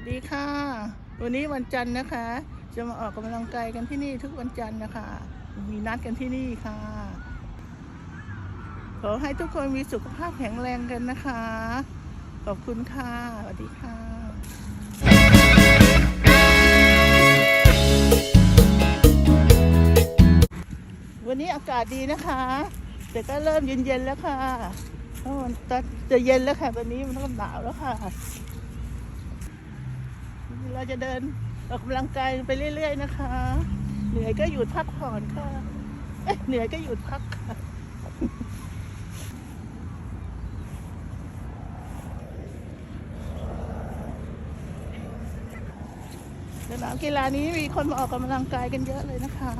วัสดีค่ะวันนี้วันจันทร์นะคะจะมาออกกำลังกายกันที่นี่ทุกวันจันทร์นะคะมีนัดกันที่นี่ค่ะขอให้ทุกคนมีสุขภาพแข็งแรงกันนะคะขอบคุณค่ะสวัสดีค่ะวันนี้อากาศดีนะคะแต่ก็เริ่มเย็นๆแล้วค่ะตอนจะเย็นแล้วค่ะตอนนี้มันเริ่มหนาวแล้วค่ะเราจะเดินออกกำลังกายไปเรื่อยๆนะคะเหนื่อยก็หยุดพักผ่อนค่ะเหนื่อยก็หยุดพักค่ะสนามกีฬานี้มีคนมาออกกำลังกายกันเยอะเลยนะคะ